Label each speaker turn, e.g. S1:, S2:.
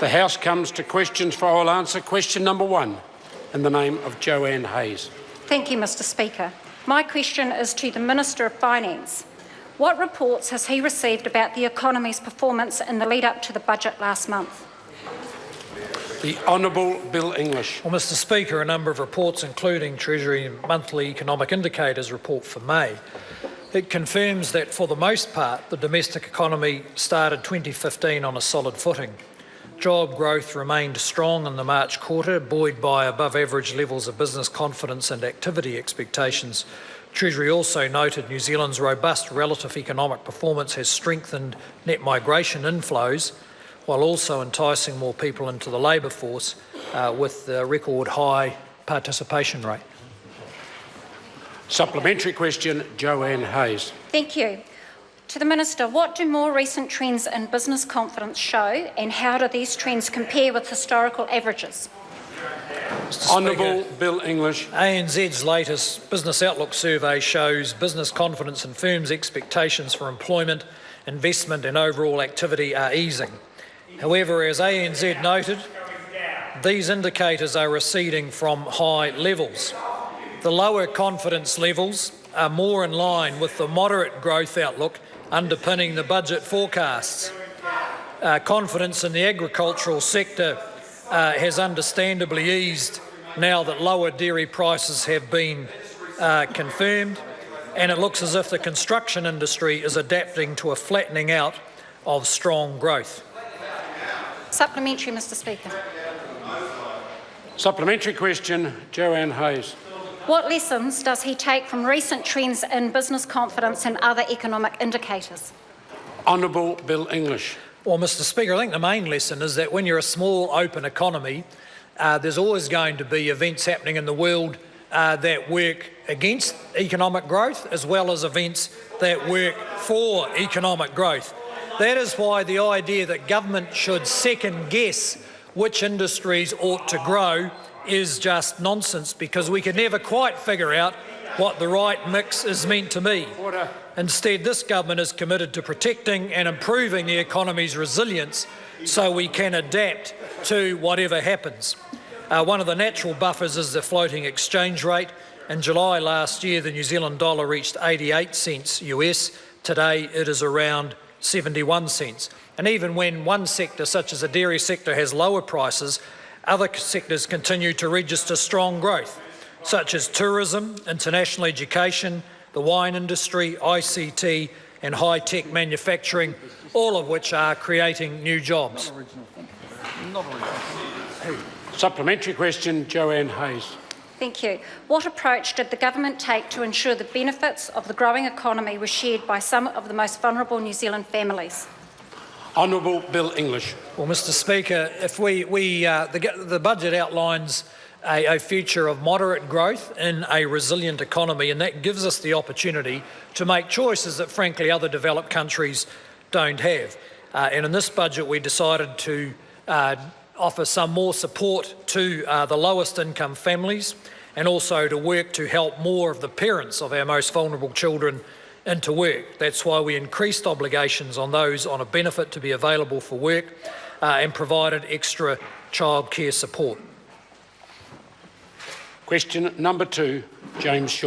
S1: The House comes to questions for oral answer. Question number 1, in the name of Joanne Hayes.
S2: Thank you, Mr Speaker. My question is to the Minister of Finance. What reports has he received about the economy's performance in the lead-up to the budget last month?
S1: The Honourable Bill English.
S3: Well, Mr Speaker, a number of reports, including Treasury Monthly Economic Indicators report for May. It confirms that, for the most part, the domestic economy started 2015 on a solid footing. Job growth remained strong in the March quarter, buoyed by above-average levels of business confidence and activity expectations. Treasury also noted New Zealand's robust relative economic performance has strengthened net migration inflows, while also enticing more people into the labour force with the record high participation rate.
S1: Supplementary question, Joanne Hayes.
S2: Thank you. To the Minister, what do more recent trends in business confidence show, and how do these trends compare with historical averages?
S1: Honourable Bill English.
S3: ANZ's latest Business Outlook survey shows business confidence and firms' expectations for employment, investment and overall activity are easing. However, as ANZ noted, these indicators are receding from high levels. The lower confidence levels are more in line with the moderate growth outlook underpinning the budget forecasts. Confidence in the agricultural sector has understandably eased now that lower dairy prices have been confirmed, and it looks as if the construction industry is adapting to a flattening out of strong growth.
S2: Supplementary, Mr Speaker.
S1: Supplementary question, Joanne Hayes.
S2: What lessons does he take from recent trends in business confidence and other economic indicators?
S1: Honourable Bill English.
S3: Well, Mr Speaker, I think the main lesson is that when you're a small, open economy, there's always going to be events happening in the world that work against economic growth, as well as events that work for economic growth. That is why the idea that government should second-guess which industries ought to grow is just nonsense, because we can never quite figure out what the right mix is meant to be.
S1: Order.
S3: Instead, this government is committed to protecting and improving the economy's resilience so we can adapt to whatever happens. One of the natural buffers is the floating exchange rate. In July last year, the New Zealand dollar reached 88 cents US. Today, it is around 71 cents. And even when one sector, such as the dairy sector, has lower prices, other sectors continue to register strong growth, such as tourism, international education, the wine industry, ICT and high-tech manufacturing, all of which are creating new jobs.
S1: Supplementary question, Joanne Hayes.
S2: Thank you. What approach did the government take to ensure the benefits of the growing economy were shared by some of the most vulnerable New Zealand families?
S1: Honourable Bill English.
S3: Well, Mr Speaker, if the budget outlines a future of moderate growth in a resilient economy, and that gives us the opportunity to make choices that, frankly, other developed countries don't have. And in this budget, we decided to offer some more support to the lowest income families, and also to work to help more of the parents of our most vulnerable children into work. That's why we increased obligations on those on a benefit to be available for work and provided extra childcare support.
S1: Question number 2, James Shaw.